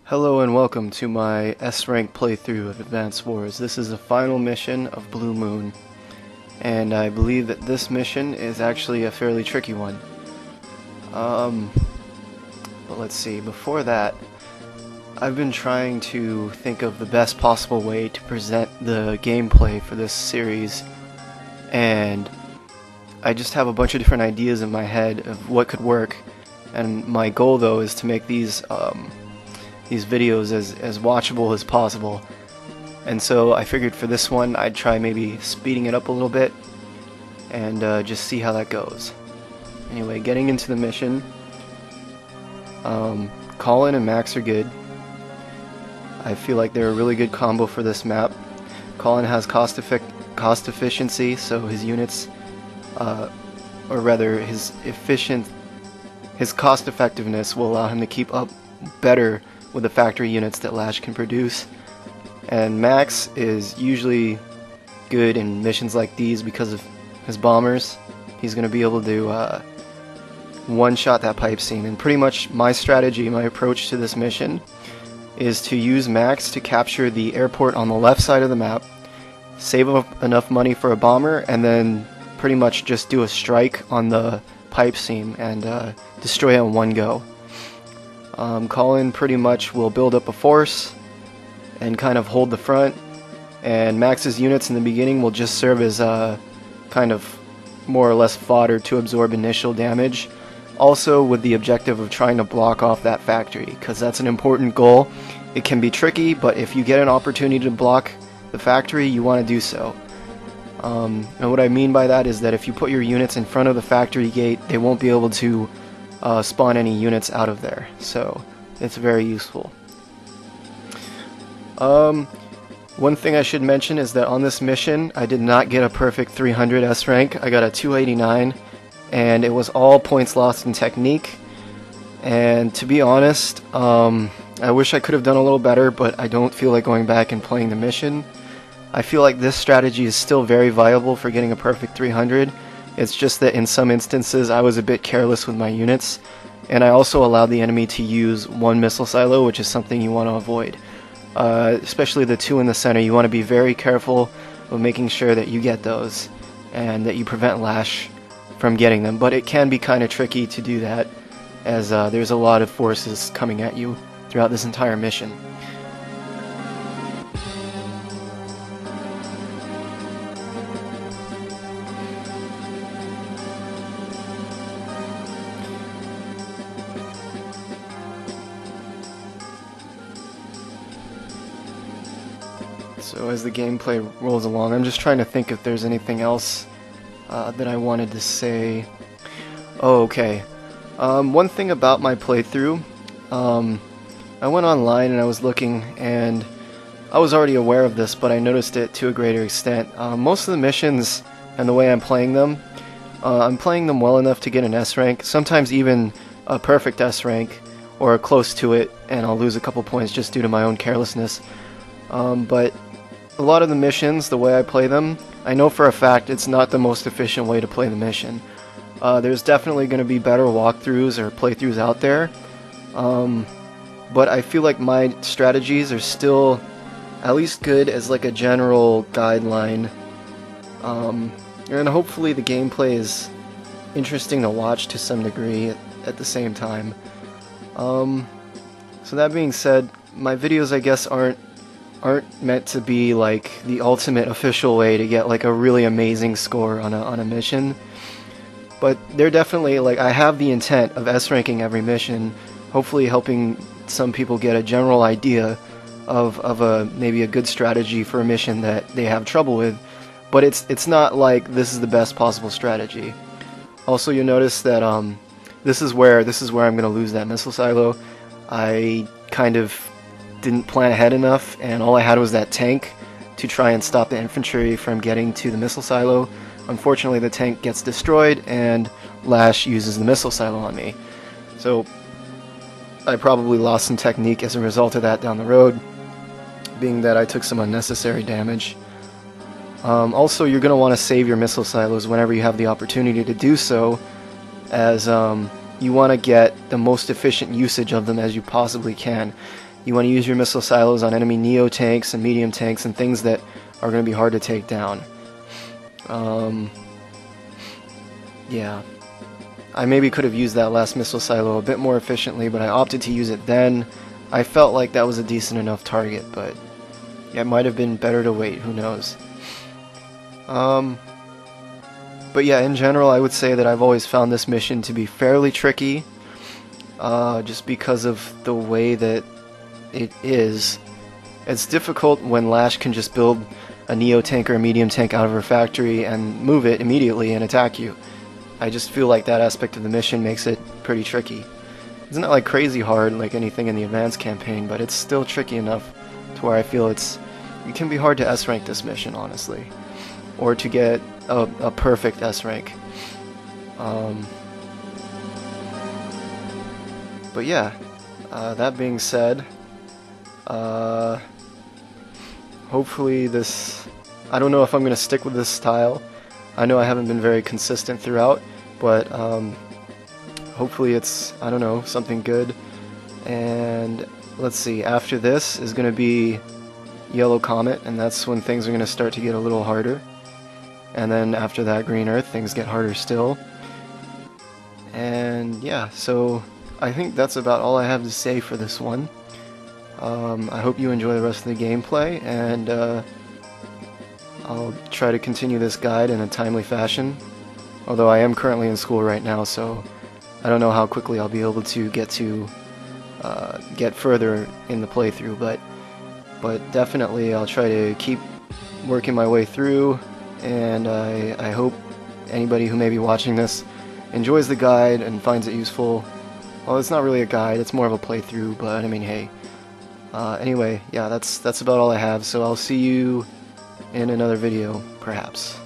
Hello and welcome to my S-Rank playthrough of Advance Wars. This is the final mission of Blue Moon, and I believe that this mission is actually a fairly tricky one. But let's see, before that, I've been trying to think of the best possible way to present the gameplay for this series, and I just have a bunch of different ideas in my head of what could work, and my goal though is to make these videos as watchable as possible. And so I figured for this one I'd try maybe speeding it up a little bit and just see how that goes. Anyway, getting into the mission, Colin and Max are good. I feel like they're a really good combo for this map. Colin has cost efficiency, so his units, or rather his cost effectiveness will allow him to keep up better with the factory units that Lash can produce. And Max is usually good in missions like these because of his bombers. He's going to be able to one-shot that pipe seam, and pretty much my strategy, my approach to this mission is to use Max to capture the airport on the left side of the map, save up enough money for a bomber, and then pretty much just do a strike on the pipe seam and destroy it in one go. Colin pretty much will build up a force and kind of hold the front, and Max's units in the beginning will just serve as kind of more or less fodder to absorb initial damage, also with the objective of trying to block off that factory, because that's an important goal. It can be tricky, but if you get an opportunity to block the factory, you want to do so. And what I mean by that is that if you put your units in front of the factory gate, they won't be able to spawn any units out of there, so it's very useful. One thing I should mention is that on this mission I did not get a perfect 300 S rank. I got a 289, and it was all points lost in technique. And to be honest, I wish I could have done a little better, but I don't feel like going back and playing the mission. I feel like this strategy is still very viable for getting a perfect 300. It's just that in some instances I was a bit careless with my units, and I also allowed the enemy to use one missile silo, which is something you want to avoid. Especially the two in the center, you want to be very careful of making sure that you get those, and that you prevent Lash from getting them. But it can be kind of tricky to do that, as there's a lot of forces coming at you throughout this entire mission. So as the gameplay rolls along, I'm just trying to think if there's anything else that I wanted to say. Oh, okay. One thing about my playthrough, I went online and I was looking, and I was already aware of this, but I noticed it to a greater extent. Most of the missions and the way I'm playing them well enough to get an S rank, sometimes even a perfect S rank, or close to it, and I'll lose a couple points just due to my own carelessness. But a lot of the missions, the way I play them, I know for a fact it's not the most efficient way to play the mission. There's definitely going to be better walkthroughs or playthroughs out there, but I feel like my strategies are still at least good as like a general guideline, and hopefully the gameplay is interesting to watch to some degree at the same time. So that being said, my videos I guess aren't meant to be like the ultimate official way to get like a really amazing score on a mission, but they're definitely, like, I have the intent of S ranking every mission, hopefully helping some people get a general idea of maybe a good strategy for a mission that they have trouble with, but it's not like this is the best possible strategy. Also, you'll notice that this is where I'm gonna lose that missile silo. I kind of didn't plan ahead enough, and all I had was that tank to try and stop the infantry from getting to the missile silo. Unfortunately, the tank gets destroyed and Lash uses the missile silo on me. So I probably lost some technique as a result of that down the road, being that I took some unnecessary damage. Also, you're going to want to save your missile silos whenever you have the opportunity to do so, as you want to get the most efficient usage of them as you possibly can. You want to use your missile silos on enemy Neo tanks and medium tanks and things that are going to be hard to take down. Yeah. I maybe could have used that last missile silo a bit more efficiently, but I opted to use it then. I felt like that was a decent enough target, but yeah, it might have been better to wait, who knows. But yeah, in general, I would say that I've always found this mission to be fairly tricky, just because of the way that it is. It's difficult when Lash can just build a Neo tank or a medium tank out of her factory and move it immediately and attack you. I just feel like that aspect of the mission makes it pretty tricky. It's not like crazy hard like anything in the advanced campaign, but it's still tricky enough to where I feel it can be hard to S rank this mission, honestly, or to get a perfect S rank. But yeah, that being said, hopefully this, I don't know if I'm going to stick with this style. I know I haven't been very consistent throughout, but hopefully it's, I don't know, something good. And let's see, after this is going to be Yellow Comet, and that's when things are going to start to get a little harder. And then after that, Green Earth, things get harder still. And yeah, so I think that's about all I have to say for this one. I hope you enjoy the rest of the gameplay, and I'll try to continue this guide in a timely fashion. Although I am currently in school right now, so I don't know how quickly I'll be able to get further in the playthrough, but definitely I'll try to keep working my way through, and I hope anybody who may be watching this enjoys the guide and finds it useful. Well, it's not really a guide, it's more of a playthrough, but I mean, hey. Anyway, yeah, that's about all I have, so I'll see you in another video, perhaps.